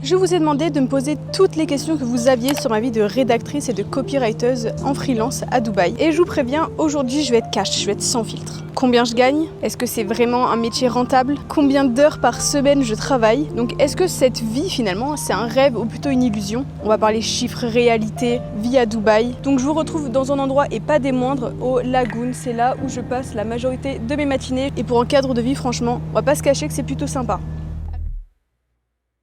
Je vous ai demandé de me poser toutes les questions que vous aviez sur ma vie de rédactrice et de copywriteuse en freelance à Dubaï. Et je vous préviens, aujourd'hui je vais être cash, je vais être sans filtre. Combien je gagne? Est-ce que c'est vraiment un métier rentable? Combien d'heures par semaine je travaille? Donc est-ce que cette vie finalement c'est un rêve ou plutôt une illusion? On va parler chiffres, réalité, vie à Dubaï. Donc je vous retrouve dans un endroit et pas des moindres, au Lagoon. C'est là où je passe la majorité de mes matinées. Et pour un cadre de vie franchement, on va pas se cacher que c'est plutôt sympa.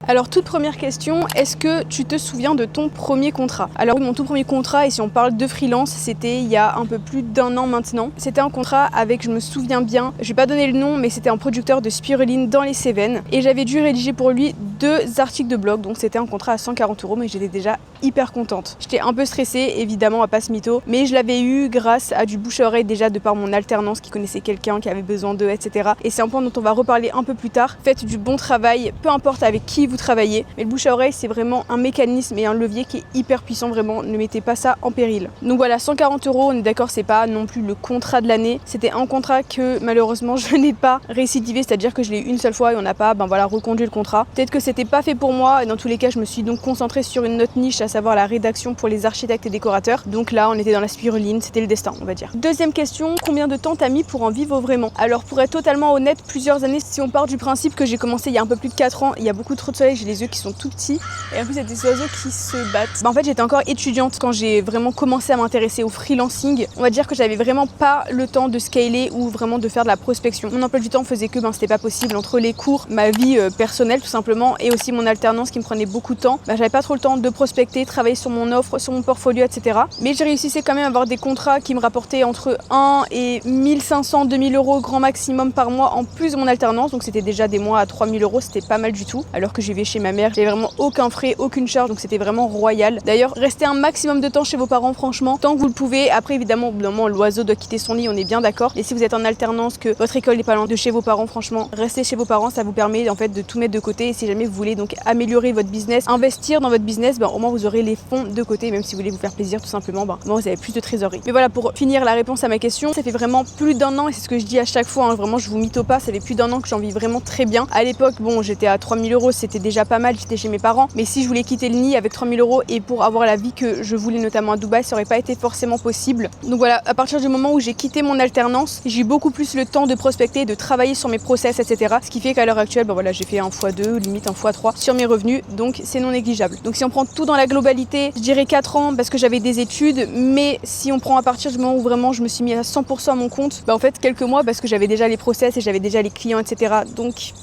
Alors toute première question, est-ce que tu te souviens de ton premier contrat? Alors oui, mon tout premier contrat, et si on parle de freelance, c'était il y a un peu plus d'1 an maintenant. C'était un contrat avec, je me souviens bien, je vais pas donner le nom, mais c'était un producteur de spiruline dans les Cévennes. Et j'avais dû rédiger pour lui 2 articles de blog, donc c'était un contrat à 140 €, mais j'étais déjà hyper contente. J'étais un peu stressée, évidemment, à pas se mytho, mais je l'avais eu grâce à du bouche à oreille déjà de par mon alternance qui connaissait quelqu'un qui avait besoin d'eux, etc. Et c'est un point dont on va reparler un peu plus tard. Faites du bon travail, peu importe avec qui vous travailler, mais le bouche à oreille c'est vraiment un mécanisme et un levier qui est hyper puissant, vraiment ne mettez pas ça en péril. Donc voilà, 140 €, on est d'accord, c'est pas non plus le contrat de l'année, c'était un contrat que malheureusement je n'ai pas récidivé, c'est-à-dire que je l'ai eu une seule fois et on n'a pas reconduit le contrat. Peut-être que c'était pas fait pour moi, et dans tous les cas je me suis donc concentrée sur une autre niche, à savoir la rédaction pour les architectes et décorateurs. Donc là on était dans la spiruline, c'était le destin on va dire. Deuxième question, combien de temps t'as mis pour en vivre vraiment? Alors pour être totalement honnête, plusieurs années. Si on part du principe que j'ai commencé il y a un peu plus de 4 ans, il y a beaucoup trop de soleil, j'ai les yeux qui sont tout petits et en plus il y a des oiseaux qui se battent. En fait j'étais encore étudiante quand j'ai vraiment commencé à m'intéresser au freelancing. On va dire que j'avais vraiment pas le temps de scaler ou vraiment de faire de la prospection. Mon emploi du temps faisait que c'était pas possible entre les cours, ma vie personnelle tout simplement et aussi mon alternance qui me prenait beaucoup de temps. J'avais pas trop le temps de prospecter, travailler sur mon offre, sur mon portfolio, etc. Mais j'ai réussi quand même à avoir des contrats qui me rapportaient entre 1 et 1500, 2000 € grand maximum par mois en plus de mon alternance. Donc c'était déjà des mois à 3000 €, c'était pas mal du tout. Alors que je vivais chez ma mère, j'avais vraiment aucun frais, aucune charge, donc c'était vraiment royal. D'ailleurs, restez un maximum de temps chez vos parents, franchement, tant que vous le pouvez. Après, évidemment, au bout d'un moment, l'oiseau doit quitter son nid, on est bien d'accord. Et si vous êtes en alternance, que votre école n'est pas loin de chez vos parents, franchement, restez chez vos parents, ça vous permet en fait de tout mettre de côté. Et si jamais vous voulez donc améliorer votre business, investir dans votre business, au moins vous aurez les fonds de côté, même si vous voulez vous faire plaisir tout simplement, vous avez plus de trésorerie. Mais voilà, pour finir la réponse à ma question, ça fait vraiment plus d'1 an, et c'est ce que je dis à chaque fois, vraiment je vous mytho pas, ça fait plus d'1 an que j'en vis vraiment très bien. À l'époque, j'étais à 3000 €, c'était déjà pas mal, j'étais chez mes parents, mais si je voulais quitter le nid avec 3000 € et pour avoir la vie que je voulais notamment à Dubaï, ça aurait pas été forcément possible. Donc voilà, à partir du moment où j'ai quitté mon alternance, j'ai eu beaucoup plus le temps de prospecter, de travailler sur mes process, etc. Ce qui fait qu'à l'heure actuelle, j'ai fait 1 x 2, limite 1 x 3 sur mes revenus, donc c'est non négligeable. Donc si on prend tout dans la globalité, je dirais 4 ans parce que j'avais des études, mais si on prend à partir du moment où vraiment je me suis mis à 100% à mon compte, en fait quelques mois parce que j'avais déjà les process et j'avais déjà les clients, etc. Donc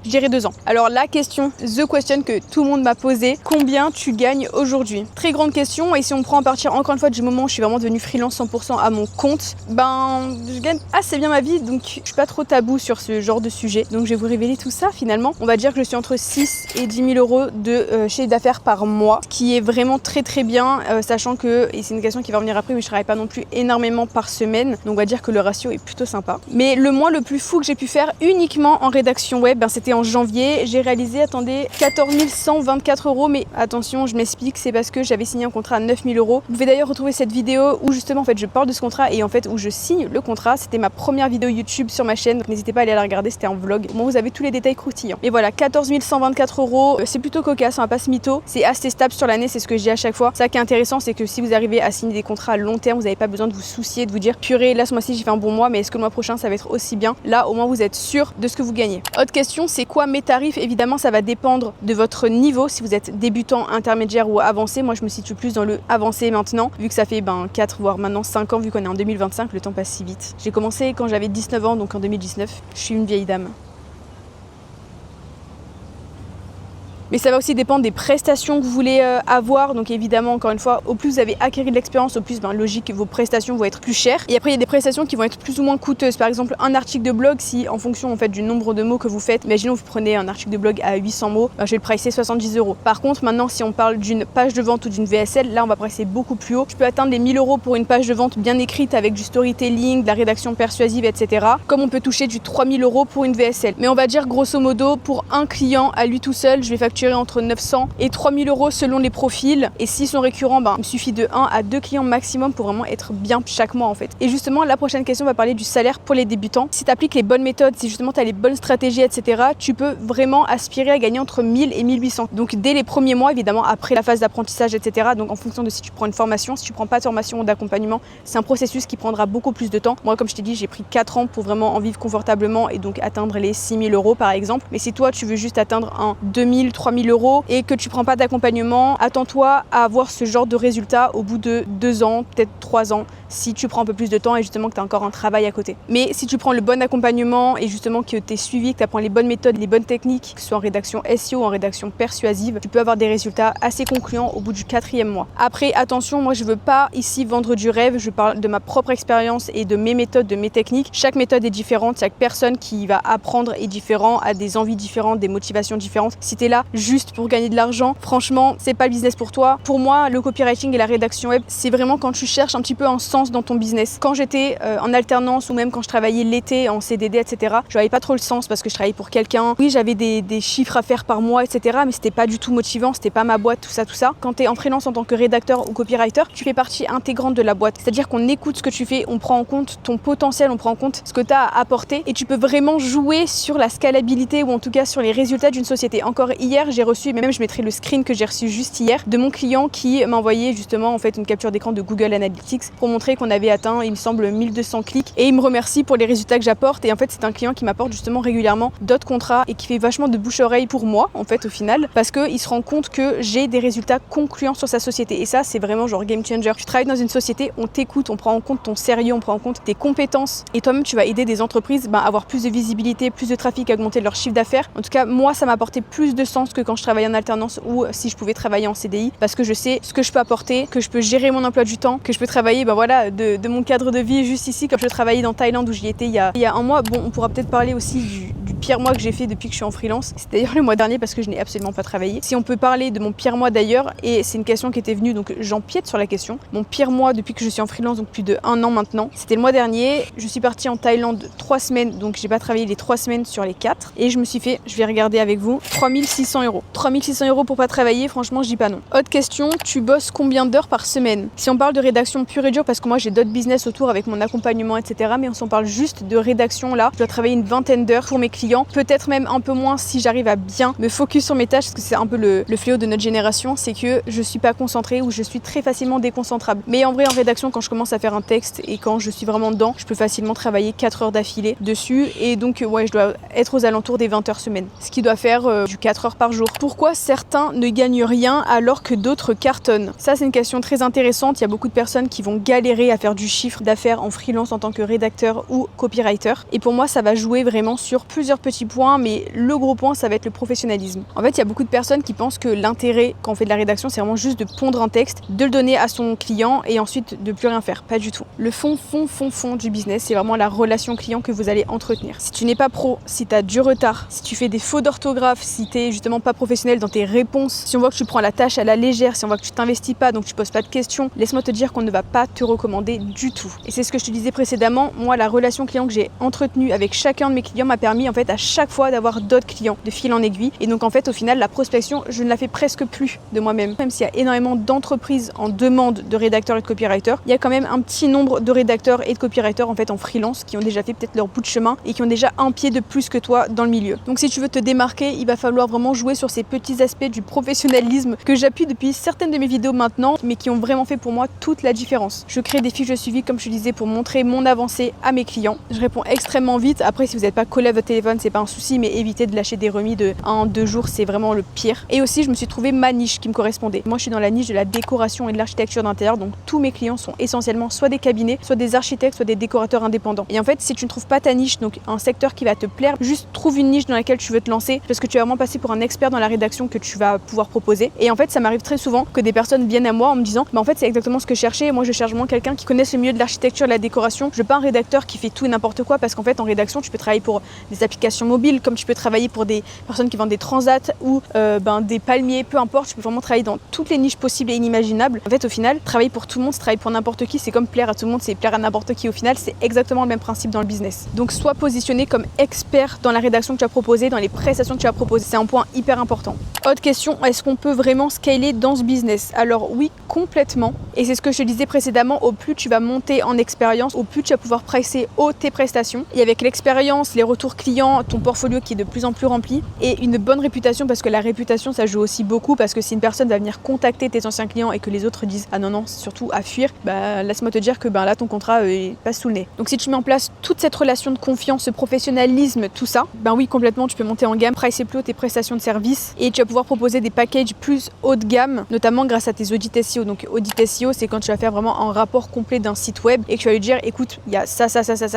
je dirais 2 ans. Alors la question, the question que tout le monde m'a posée, combien tu gagnes aujourd'hui? Très grande question, et si on prend à partir encore une fois du moment où je suis vraiment devenue freelance 100% à mon compte, je gagne assez bien ma vie, donc je suis pas trop tabou sur ce genre de sujet. Donc je vais vous révéler tout ça finalement. On va dire que je suis entre 6 et 10 000 € de chiffre d'affaires par mois, ce qui est vraiment très très bien, sachant que, et c'est une question qui va revenir après, mais je travaille pas non plus énormément par semaine, donc on va dire que le ratio est plutôt sympa. Mais le mois le plus fou que j'ai pu faire uniquement en rédaction web, c'était en janvier, j'ai réalisé, 14 124 €, mais attention, je m'explique, c'est parce que j'avais signé un contrat à 9 000 €. Vous pouvez d'ailleurs retrouver cette vidéo où justement je parle de ce contrat et où je signe le contrat. C'était ma première vidéo YouTube sur ma chaîne, donc n'hésitez pas à aller la regarder, c'était un vlog. Au moins vous avez tous les détails croustillants. Et voilà, 14 124 €, c'est plutôt cocasse, on va pas se mytho, c'est assez stable sur l'année, c'est ce que je dis à chaque fois. Ça qui est intéressant, c'est que si vous arrivez à signer des contrats à long terme, vous n'avez pas besoin de vous soucier, de vous dire purée, là ce mois-ci j'ai fait un bon mois, mais est-ce que le mois prochain ça va être aussi bien? Là au moins vous êtes sûr de ce que vous gagnez. Autre question, c'est quoi mes tarifs? Évidemment ça va dépendre de votre niveau, si vous êtes débutant, intermédiaire ou avancé. Moi je me situe plus dans le avancé maintenant, vu que ça fait 4 voire maintenant 5 ans, vu qu'on est en 2025, le temps passe si vite. J'ai commencé quand j'avais 19 ans, donc en 2019, je suis une vieille dame. Mais ça va aussi dépendre des prestations que vous voulez avoir. Donc évidemment, encore une fois, au plus vous avez acquis de l'expérience, au plus logique, vos prestations vont être plus chères. Et après, il y a des prestations qui vont être plus ou moins coûteuses. Par exemple, un article de blog, si en fonction du nombre de mots que vous faites, imaginons vous prenez un article de blog à 800 mots, je vais le pricer 70 €. Par contre, maintenant, si on parle d'une page de vente ou d'une VSL, là, on va pricer beaucoup plus haut. Je peux atteindre les 1000 € pour une page de vente bien écrite avec du storytelling, de la rédaction persuasive, etc. Comme on peut toucher du 3000 € pour une VSL. Mais on va dire grosso modo, pour un client à lui tout seul, je vais facturer fluctuerait entre 900 et 3000 euros selon les profils. Et s'ils sont récurrents, il me suffit de 1 à 2 clients maximum pour vraiment être bien chaque mois en fait. Et justement, la prochaine question va parler du salaire pour les débutants. Si tu appliques les bonnes méthodes, si justement tu as les bonnes stratégies, etc., tu peux vraiment aspirer à gagner entre 1000 et 1800. Donc dès les premiers mois, évidemment, après la phase d'apprentissage, etc. Donc en fonction de si tu prends une formation, si tu prends pas de formation ou d'accompagnement, c'est un processus qui prendra beaucoup plus de temps. Moi, comme je t'ai dit, j'ai pris 4 ans pour vraiment en vivre confortablement et donc atteindre les 6000 euros par exemple. Mais si toi, tu veux juste atteindre un 2000, 3000 euros et que tu prends pas d'accompagnement, attends-toi à avoir ce genre de résultat au bout de 2 ans, peut-être 3 ans, si tu prends un peu plus de temps et justement que tu as encore un travail à côté. Mais si tu prends le bon accompagnement et justement que tu es suivi, que tu apprends les bonnes méthodes, les bonnes techniques, que ce soit en rédaction SEO ou en rédaction persuasive, tu peux avoir des résultats assez concluants au bout du 4e mois. Après, attention, moi je veux pas ici vendre du rêve, je parle de ma propre expérience et de mes méthodes, de mes techniques. Chaque méthode est différente, chaque personne qui va apprendre est différent, a des envies différentes, des motivations différentes. Si tu es là juste pour gagner de l'argent, franchement, c'est pas le business pour toi. Pour moi, le copywriting et la rédaction web, c'est vraiment quand tu cherches un petit peu un sens dans ton business. Quand j'étais en alternance ou même quand je travaillais l'été en CDD, etc., je n'avais pas trop le sens parce que je travaillais pour quelqu'un. Oui, j'avais des chiffres à faire par mois, etc., mais c'était pas du tout motivant, c'était pas ma boîte, tout ça, tout ça. Quand tu es en freelance en tant que rédacteur ou copywriter, tu fais partie intégrante de la boîte. C'est-à-dire qu'on écoute ce que tu fais, on prend en compte ton potentiel, on prend en compte ce que tu as à apporter et tu peux vraiment jouer sur la scalabilité ou en tout cas sur les résultats d'une société. Encore hier, j'ai reçu, mais même je mettrai le screen que j'ai reçu juste hier, de mon client qui m'a envoyé justement en fait une capture d'écran de Google Analytics pour montrer qu'on avait atteint, il me semble, 1200 clics et il me remercie pour les résultats que j'apporte. Et en fait, c'est un client qui m'apporte justement régulièrement d'autres contrats et qui fait vachement de bouche-oreille pour moi en fait au final parce qu'il se rend compte que j'ai des résultats concluants sur sa société et ça c'est vraiment genre game changer. Tu travailles dans une société, on t'écoute, on prend en compte ton sérieux, on prend en compte tes compétences et toi-même tu vas aider des entreprises à avoir plus de visibilité, plus de trafic, à augmenter leur chiffre d'affaires. En tout cas, moi ça m'a apporté plus de sens que quand je travaillais en alternance ou si je pouvais travailler en CDI parce que je sais ce que je peux apporter, que je peux gérer mon emploi du temps, que je peux travailler de mon cadre de vie juste ici comme je travaillais dans Thaïlande où j'y étais il y a un mois. Bon, on pourra peut-être parler aussi du pire mois que j'ai fait depuis que je suis en freelance. C'est d'ailleurs le mois dernier parce que je n'ai absolument pas travaillé. Si on peut parler de mon pire mois d'ailleurs, et c'est une question qui était venue, donc j'empiète sur la question. Mon pire mois depuis que je suis en freelance, donc plus de 1 an maintenant, c'était le mois dernier. Je suis partie en Thaïlande 3 semaines, donc j'ai pas travaillé les 3 semaines sur les 4. Et je me suis fait, je vais regarder avec vous, 3600 euros. 3600 euros pour pas travailler, franchement je dis pas non. Autre question, tu bosses combien d'heures par semaine? Si on parle de rédaction pure et dure, parce que moi j'ai d'autres business autour avec mon accompagnement, etc. Mais on s'en parle juste de rédaction là, je dois travailler une vingtaine d'heures pour mes clients, peut-être même un peu moins si j'arrive à bien me focus sur mes tâches, parce que c'est un peu le fléau de notre génération, c'est que je suis pas concentrée ou je suis très facilement déconcentrable. Mais en vrai en rédaction, quand je commence à faire un texte et quand je suis vraiment dedans, je peux facilement travailler 4 heures d'affilée dessus et donc ouais, je dois être aux alentours des 20 heures semaine, ce qui doit faire du 4 heures par jour. Pourquoi certains ne gagnent rien alors que d'autres cartonnent? Ça c'est une question très intéressante. Il y a beaucoup de personnes qui vont galérer à faire du chiffre d'affaires en freelance en tant que rédacteur ou copywriter. Et pour moi, ça va jouer vraiment sur plusieurs petits points, mais le gros point, ça va être le professionnalisme. En fait, il y a beaucoup de personnes qui pensent que l'intérêt quand on fait de la rédaction, c'est vraiment juste de pondre un texte, de le donner à son client et ensuite de plus rien faire. Pas du tout. Le fond du business, c'est vraiment la relation client que vous allez entretenir. Si tu n'es pas pro, si tu as du retard, si tu fais des fautes d'orthographe, si tu es justement pas professionnel dans tes réponses, si on voit que tu prends la tâche à la légère, si on voit que tu t'investis pas, donc tu poses pas de questions, laisse-moi te dire qu'on ne va pas te recommander du tout. Et c'est ce que je te disais précédemment, moi la relation client que j'ai entretenue avec chacun de mes clients m'a permis en fait à chaque fois d'avoir d'autres clients de fil en aiguille. Et donc en fait au final la prospection, je ne la fais presque plus de moi-même. Même s'il y a énormément d'entreprises en demande de rédacteurs et de copywriters, il y a quand même un petit nombre de rédacteurs et de copywriters en fait en freelance qui ont déjà fait peut-être leur bout de chemin et qui ont déjà un pied de plus que toi dans le milieu. Donc si tu veux te démarquer, il va falloir vraiment jouer sur ces petits aspects du professionnalisme que j'appuie depuis certaines de mes vidéos maintenant, mais qui ont vraiment fait pour moi toute la différence. Je crée des fiches de suivi comme je te disais pour montrer mon avancée à mes clients. Je réponds extrêmement vite. Après si vous n'êtes pas collé à votre téléphone, c'est pas un souci, mais évitez de lâcher des remis de 1-2 jours, c'est vraiment le pire. Et aussi je me suis trouvé ma niche qui me correspondait. Moi je suis dans la niche de la décoration et de l'architecture d'intérieur, donc tous mes clients sont essentiellement soit des cabinets, soit des architectes, soit des décorateurs indépendants. Et en fait si tu ne trouves pas ta niche, donc un secteur qui va te plaire, juste trouve une niche dans laquelle tu veux te lancer parce que tu vas vraiment passer pour un expert dans la rédaction que tu vas pouvoir proposer. Et en fait ça m'arrive très souvent que des personnes viennent à moi en me disant en fait c'est exactement ce que je cherchais, moi je cherche vraiment quelqu'un qui connaisse le milieu de l'architecture, de la décoration. Je veux pas un rédacteur qui fait tout et n'importe quoi parce qu'en fait en rédaction tu peux travailler pour des applications applications mobiles, comme tu peux travailler pour des personnes qui vendent des transats ou des palmiers, peu importe, tu peux vraiment travailler dans toutes les niches possibles et inimaginables. En fait, au final, travailler pour tout le monde, c'est travailler pour n'importe qui, c'est comme plaire à tout le monde, c'est plaire à n'importe qui. Au final, c'est exactement le même principe dans le business. Donc, sois positionné comme expert dans la rédaction que tu as proposée, dans les prestations que tu as proposées. C'est un point hyper important. Autre question, est-ce qu'on peut vraiment scaler dans ce business? Alors oui, complètement. Et c'est ce que je te disais précédemment, au plus tu vas monter en expérience, au plus tu vas pouvoir pricer haut tes prestations. Et avec l'expérience, les retours clients, ton portfolio qui est de plus en plus rempli et une bonne réputation, parce que la réputation, ça joue aussi beaucoup, parce que si une personne va venir contacter tes anciens clients et que les autres disent ah non, surtout à fuir, laisse-moi te dire que là ton contrat passe sous le nez. Donc si tu mets en place toute cette relation de confiance, ce professionnalisme, tout ça, oui, complètement, tu peux monter en gamme, pricer plus haut tes prestations de service et tu vas pouvoir proposer des packages plus haut de gamme, notamment grâce à tes audits SEO. Donc audit SEO, c'est quand tu vas faire vraiment un rapport complet d'un site web et que tu vas lui dire écoute, il y a ça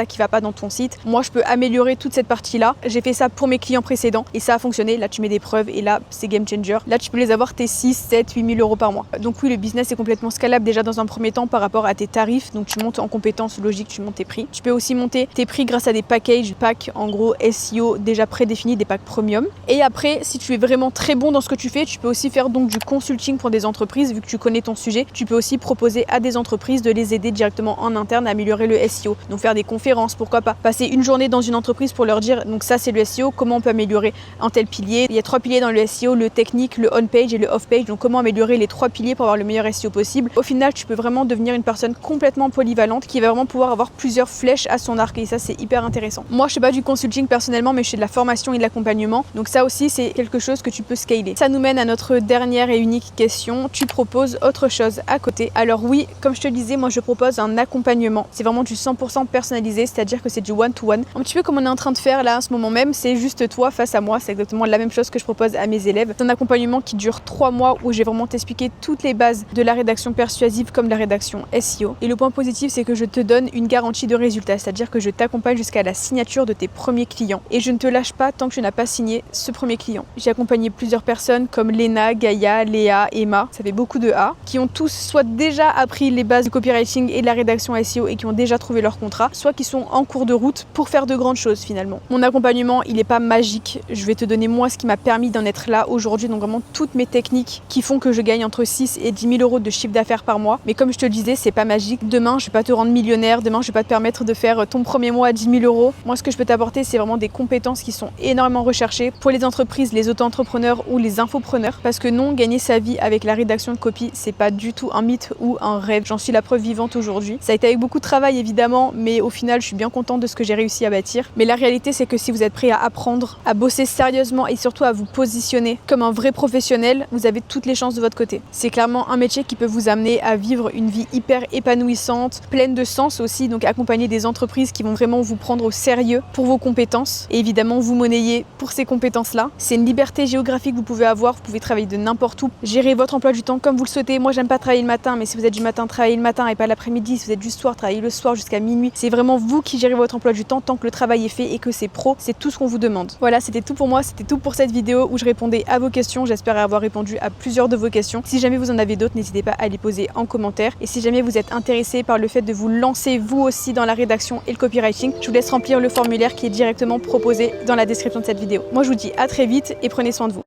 qui va pas dans ton site. Moi, je peux améliorer toute cette partie-là. J'ai fait ça pour mes clients précédents et ça a fonctionné. Là, tu mets des preuves et là, c'est game changer. Là, tu peux les avoir tes 6, 7, 8 000 euros par mois. Donc oui, le business est complètement scalable déjà dans un premier temps par rapport à tes tarifs. Donc tu montes en compétences, logique, tu montes tes prix. Tu peux aussi monter tes prix grâce à des packs, en gros SEO déjà prédéfinis, des packs premium. Et après, si tu es vraiment très bon dans ce que tu fais, tu peux aussi faire donc du consulting pour des entreprises, vu que tu connais ton sujet. Tu peux aussi proposer à des entreprises de les aider directement en interne à améliorer le SEO. Donc faire des conférences, pourquoi pas. Passer une journée dans une entreprise pour leur dire donc ça c'est le SEO, comment on peut améliorer un tel pilier. Il y a 3 piliers dans le SEO, le technique, le on-page et le off-page. Donc comment améliorer les 3 piliers pour avoir le meilleur SEO possible. Au final, tu peux vraiment devenir une personne complètement polyvalente qui va vraiment pouvoir avoir plusieurs flèches à son arc et ça c'est hyper intéressant. Moi je fais pas du consulting personnellement, mais je fais de la formation et de l'accompagnement. Donc ça aussi c'est quelque chose que tu peux scaler. Ça nous mène à notre dernière et unique question. Tu proposes autre chose à côté? Alors oui, comme je te le disais, moi je propose un accompagnement. C'est vraiment du 100% personnalisé, c'est-à-dire que c'est du one-to-one. Un petit peu comme on est en train de faire là en ce moment même, c'est juste toi face à moi. C'est exactement la même chose que je propose à mes élèves. C'est un accompagnement qui dure 3 mois où j'ai vraiment t'expliqué toutes les bases de la rédaction persuasive comme la rédaction SEO. Et le point positif, c'est que je te donne une garantie de résultat, c'est-à-dire que je t'accompagne jusqu'à la signature de tes premiers clients. Et je ne te lâche pas tant que tu n'as pas signé ce premier client. J'ai accompagné plusieurs personnes comme Léna, Gaïa, Léa, Emma, ça fait beaucoup de A, qui ont tous soit déjà appris les bases du copywriting et de la rédaction SEO et qui ont déjà trouvé leur contrat, soit qui sont en cours de route pour faire de grandes choses finalement. Mon accompagnement, il n'est pas magique. Je vais te donner moi ce qui m'a permis d'en être là aujourd'hui, donc vraiment toutes mes techniques qui font que je gagne entre 6 et 10 000 euros de chiffre d'affaires par mois. Mais comme je te le disais, c'est pas magique. Demain, je vais pas te rendre millionnaire. Demain, je vais pas te permettre de faire ton premier mois à 10 000 euros. Moi, ce que je peux t'apporter, c'est vraiment des compétences qui sont énormément recherchées pour les entreprises, les auto-entrepreneurs ou les infopreneurs. Parce que non, gagner sa vie avec la rédaction de copie, c'est pas du tout un mythe ou un rêve. J'en suis la preuve vivante aujourd'hui. Ça a été avec beaucoup de travail évidemment, mais au final, je suis bien contente de ce que j'ai réussi à bâtir. Mais la réalité, c'est que si vous êtes prêt à apprendre, à bosser sérieusement et surtout à vous positionner comme un vrai professionnel, vous avez toutes les chances de votre côté. C'est clairement un métier qui peut vous amener à vivre une vie hyper épanouissante, pleine de sens aussi, donc accompagner des entreprises qui vont vraiment vous prendre au sérieux pour vos compétences et évidemment vous monnayer pour ces compétences-là. C'est une liberté géographique que vous pouvez avoir, vous pouvez travailler de n'importe où, gérer votre emploi du temps comme vous le souhaitez. Moi, j'aime pas travailler le matin, mais si vous êtes du matin, travaillez le matin et pas l'après-midi. Si vous êtes du soir, travaillez le soir jusqu'à minuit. C'est vraiment vous qui gérez votre emploi du temps tant que le travail est fait et que c'est pro, c'est tout ce qu'on vous demande. Voilà, c'était tout pour moi, c'était tout pour cette vidéo où je répondais à vos questions. J'espère avoir répondu à plusieurs de vos questions. Si jamais vous en avez d'autres, n'hésitez pas à les poser en commentaire. Et si jamais vous êtes intéressé par le fait de vous lancer vous aussi dans la rédaction et le copywriting, je vous laisse remplir le formulaire qui est directement proposé dans la description de cette vidéo. Moi, je vous dis à très vite et prenez soin de vous.